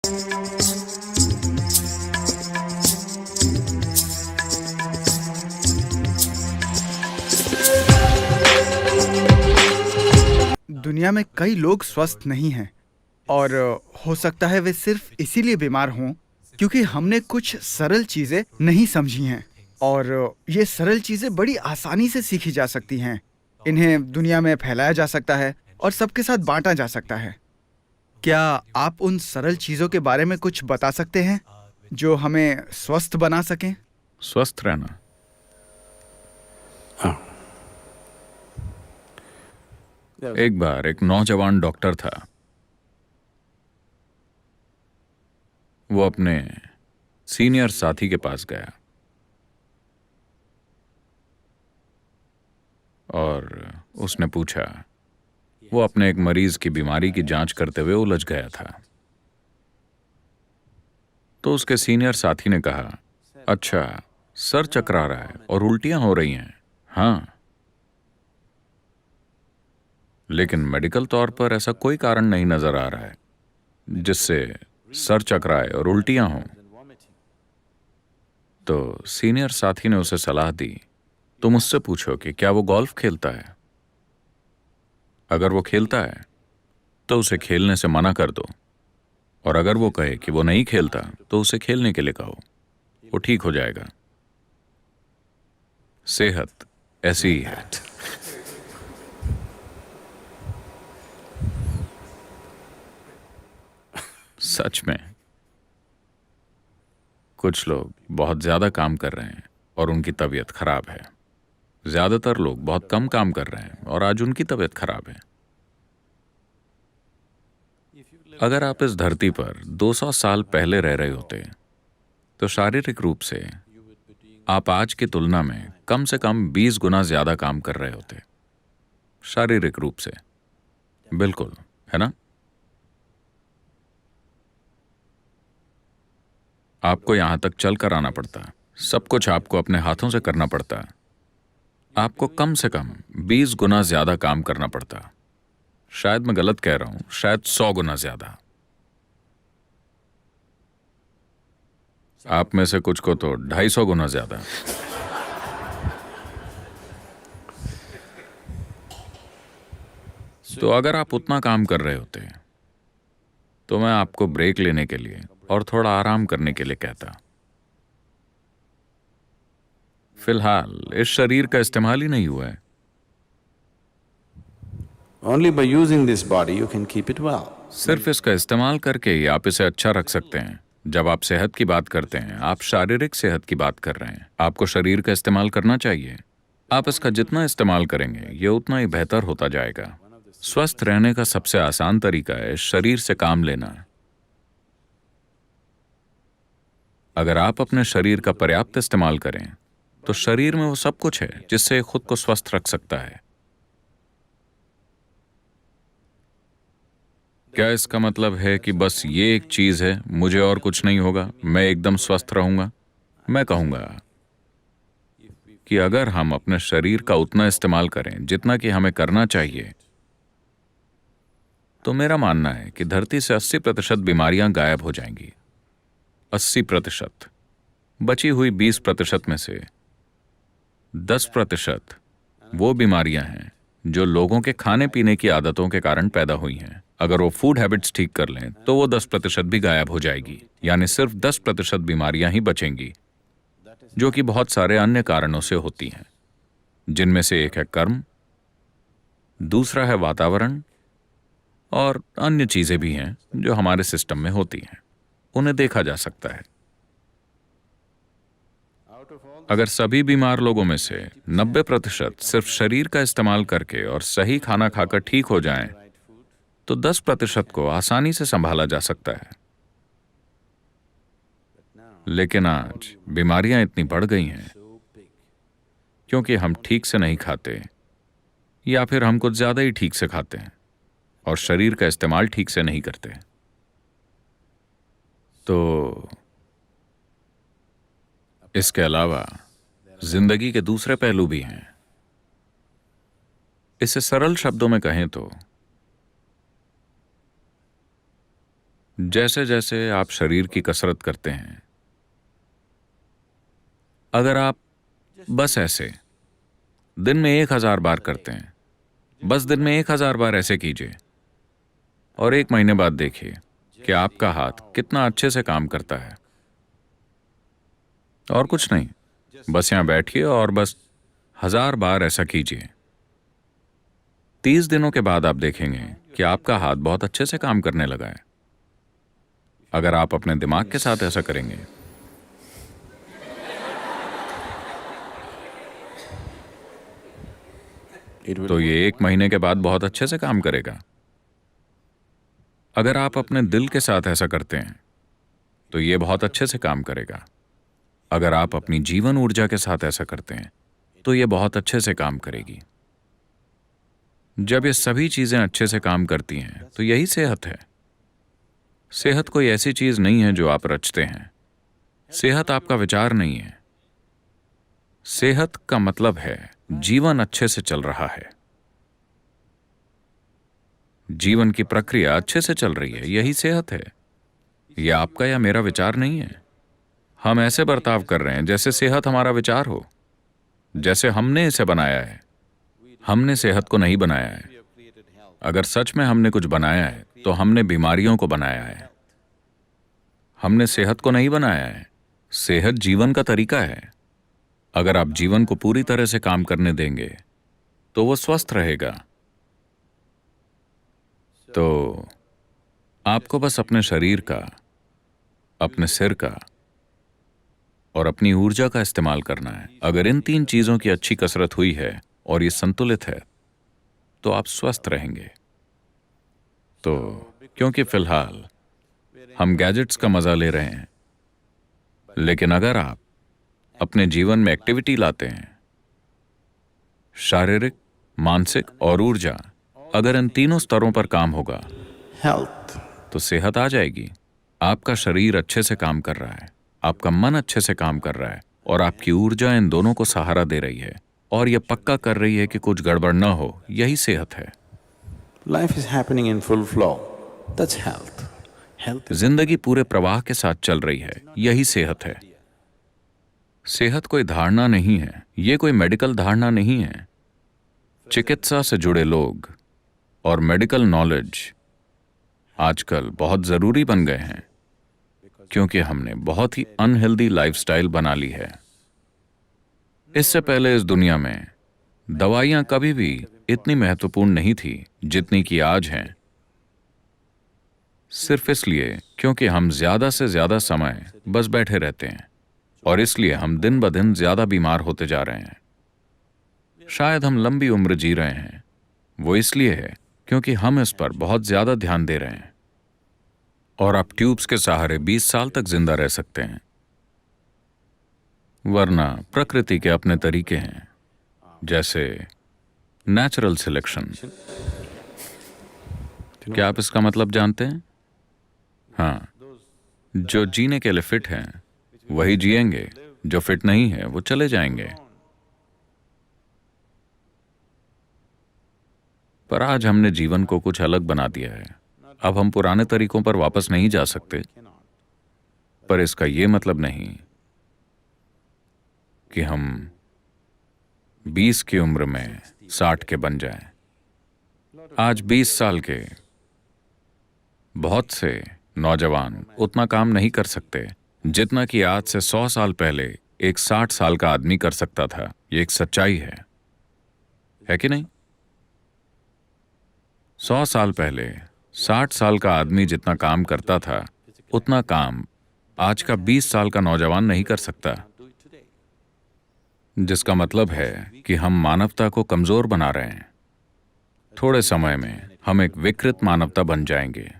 दुनिया में कई लोग स्वस्थ नहीं हैं और हो सकता है वे सिर्फ इसीलिए बीमार हों क्योंकि हमने कुछ सरल चीजें नहीं समझी हैं। और ये सरल चीजें बड़ी आसानी से सीखी जा सकती हैं। इन्हें दुनिया में फैलाया जा सकता है और सबके साथ बांटा जा सकता है। क्या आप उन सरल चीजों के बारे में कुछ बता सकते हैं जो हमें स्वस्थ बना सकें? स्वस्थ रहना। एक बार एक नौजवान डॉक्टर था। वो अपने सीनियर साथी के पास गया और उसने पूछा। वो अपने एक मरीज की बीमारी की जांच करते हुए उलझ गया था। तो उसके सीनियर साथी ने कहा, अच्छा, सर चकरा रहा है और उल्टियां हो रही हैं। हाँ, लेकिन मेडिकल तौर पर ऐसा कोई कारण नहीं नजर आ रहा है जिससे सर चकराए और उल्टियां हों। तो सीनियर साथी ने उसे सलाह दी, तुम उससे पूछो कि क्या वो गोल्फ खेलता है। अगर वो खेलता है तो उसे खेलने से मना कर दो, और अगर वो कहे कि वो नहीं खेलता तो उसे खेलने के लिए कहो। वो ठीक हो जाएगा। सेहत ऐसी ही है। सच में कुछ लोग बहुत ज्यादा काम कर रहे हैं और उनकी तबीयत खराब है। ज्यादातर लोग बहुत कम काम कर रहे हैं और आज उनकी तबीयत खराब है। अगर आप इस धरती पर 200 साल पहले रह रहे होते तो शारीरिक रूप से आप आज की तुलना में कम से कम 20 गुना ज्यादा काम कर रहे होते। शारीरिक रूप से। बिल्कुल, है ना? आपको यहां तक चल कर आना पड़ता, सब कुछ आपको अपने हाथों से करना पड़ता। आपको कम से कम 20 गुना ज्यादा काम करना पड़ता। शायद मैं गलत कह रहा हूं, शायद 100 गुना ज्यादा। आप में से कुछ को तो 250 गुना ज्यादा। तो अगर आप उतना काम कर रहे होते तो मैं आपको ब्रेक लेने के लिए और थोड़ा आराम करने के लिए कहता। फिलहाल इस शरीर का इस्तेमाल ही नहीं हुआ है। Only by using this body you can keep it well. सिर्फ इसका इस्तेमाल करके ही आप इसे अच्छा रख सकते हैं। जब आप सेहत की बात करते हैं, आप शारीरिक सेहत की बात कर रहे हैं। आपको शरीर का इस्तेमाल करना चाहिए। आप इसका जितना इस्तेमाल करेंगे, ये उतना ही बेहतर होता जाएगा। स्वस्थ रहने का सबसे आसान तरीका है शरीर से काम लेना। अगर आप अपने शरीर का पर्याप्त इस्तेमाल करें तो शरीर में वो सब कुछ है जिससे खुद को स्वस्थ रख सकता है। क्या इसका मतलब है कि बस ये एक चीज है, मुझे और कुछ नहीं होगा, मैं एकदम स्वस्थ रहूंगा? मैं कहूंगा कि अगर हम अपने शरीर का उतना इस्तेमाल करें जितना कि हमें करना चाहिए, तो मेरा मानना है कि धरती से 80% बीमारियां गायब हो जाएंगी। 80%। बची हुई 20% में से 10% वो बीमारियां हैं जो लोगों के खाने पीने की आदतों के कारण पैदा हुई हैं। अगर वो फूड हैबिट्स ठीक कर लें तो वो 10% भी गायब हो जाएगी। यानी सिर्फ 10% बीमारियां ही बचेंगी, जो कि बहुत सारे अन्य कारणों से होती हैं, जिनमें से एक है कर्म, दूसरा है वातावरण, और अन्य चीजें भी हैं जो हमारे सिस्टम में होती हैं। उन्हें देखा जा सकता है। अगर सभी बीमार लोगों में से 90% सिर्फ शरीर का इस्तेमाल करके और सही खाना खाकर ठीक हो जाएं, तो 10% को आसानी से संभाला जा सकता है। लेकिन आज बीमारियां इतनी बढ़ गई हैं क्योंकि हम ठीक से नहीं खाते, या फिर हम कुछ ज्यादा ही ठीक से खाते हैं और शरीर का इस्तेमाल ठीक से नहीं करते। तो इसके अलावा जिंदगी के दूसरे पहलू भी हैं। इसे सरल शब्दों में कहें तो जैसे जैसे आप शरीर की कसरत करते हैं, अगर आप बस ऐसे दिन में 1000 बार करते हैं, बस दिन में 1000 बार ऐसे कीजिए और 1 महीने बाद देखिए कि आपका हाथ कितना अच्छे से काम करता है। और कुछ नहीं, बस यहां बैठिए और बस 1000 बार ऐसा कीजिए। 30 दिनों के बाद आप देखेंगे कि आपका हाथ बहुत अच्छे से काम करने लगा है। अगर आप अपने दिमाग के साथ ऐसा करेंगे, तो ये 1 महीने के बाद बहुत अच्छे से काम करेगा। अगर आप अपने दिल के साथ ऐसा करते हैं, तो ये बहुत अच्छे से काम करेगा। अगर आप अपनी जीवन ऊर्जा के साथ ऐसा करते हैं, तो ये बहुत अच्छे से काम करेगी। जब ये सभी चीजें अच्छे से काम करती हैं, तो यही सेहत है। सेहत कोई ऐसी चीज नहीं है जो आप रचते हैं। सेहत आपका विचार नहीं है। सेहत का मतलब है जीवन अच्छे से चल रहा है, जीवन की प्रक्रिया अच्छे से चल रही है, यही सेहत है। यह आपका या मेरा विचार नहीं है। हम ऐसे बर्ताव कर रहे हैं जैसे सेहत हमारा विचार हो, जैसे हमने इसे बनाया है। हमने सेहत को नहीं बनाया है। अगर सच में हमने कुछ बनाया है, तो हमने बीमारियों को बनाया है। हमने सेहत को नहीं बनाया है। सेहत जीवन का तरीका है। अगर आप जीवन को पूरी तरह से काम करने देंगे, तो वो स्वस्थ रहेगा। तो आपको बस अपने शरीर का, अपने सिर का और अपनी ऊर्जा का इस्तेमाल करना है। अगर इन 3 चीजों की अच्छी कसरत हुई है और ये संतुलित है, तो आप स्वस्थ रहेंगे। तो क्योंकि फिलहाल हम गैजेट्स का मजा ले रहे हैं, लेकिन अगर आप अपने जीवन में एक्टिविटी लाते हैं, शारीरिक, मानसिक और ऊर्जा, अगर इन तीनों स्तरों पर काम होगा, Health. तो सेहत आ जाएगी। आपका शरीर अच्छे से काम कर रहा है, आपका मन अच्छे से काम कर रहा है और आपकी ऊर्जा इन दोनों को सहारा दे रही है और यह पक्का कर रही है कि कुछ गड़बड़ न हो। यही सेहत है। Life is happening in full flow. That's health. Health is जिंदगी पूरे प्रवाह के साथ चल रही है, यही सेहत है। सेहत कोई धारणा नहीं है, ये कोई मेडिकल धारणा नहीं है। चिकित्सा से जुड़े लोग और मेडिकल नॉलेज आजकल बहुत जरूरी बन गए हैं, क्योंकि हमने बहुत ही अनहेल्दी लाइफस्टाइल बना ली है। इससे पहले इस दुनिया में दवाइयां कभी भी इतनी महत्वपूर्ण नहीं थी जितनी कि आज हैं। सिर्फ इसलिए क्योंकि हम ज्यादा से ज्यादा समय बस बैठे रहते हैं और इसलिए हम दिन ब दिन ज्यादा बीमार होते जा रहे हैं। शायद हम लंबी उम्र जी रहे हैं, वो इसलिए है क्योंकि हम इस पर बहुत ज्यादा ध्यान दे रहे हैं। और आप ट्यूब्स के सहारे 20 साल तक जिंदा रह सकते हैं, वरना प्रकृति के अपने तरीके हैं, जैसे नेचुरल सिलेक्शन। क्या आप इसका मतलब जानते हैं? हाँ, जो जीने के लिए फिट हैं वही जिएंगे, जो फिट नहीं है वो चले जाएंगे। पर आज हमने जीवन को कुछ अलग बना दिया है। अब हम पुराने तरीकों पर वापस नहीं जा सकते, पर इसका यह मतलब नहीं कि हम 20 की उम्र में 60 के बन जाएं। आज 20 साल के बहुत से नौजवान उतना काम नहीं कर सकते जितना कि आज से 100 साल पहले एक 60 साल का आदमी कर सकता था। ये एक सच्चाई है कि नहीं? 100 साल पहले 60 साल का आदमी जितना काम करता था, उतना काम आज का 20 साल का नौजवान नहीं कर सकता। जिसका मतलब है कि हम मानवता को कमजोर बना रहे हैं। थोड़े समय में हम एक विकृत मानवता बन जाएंगे।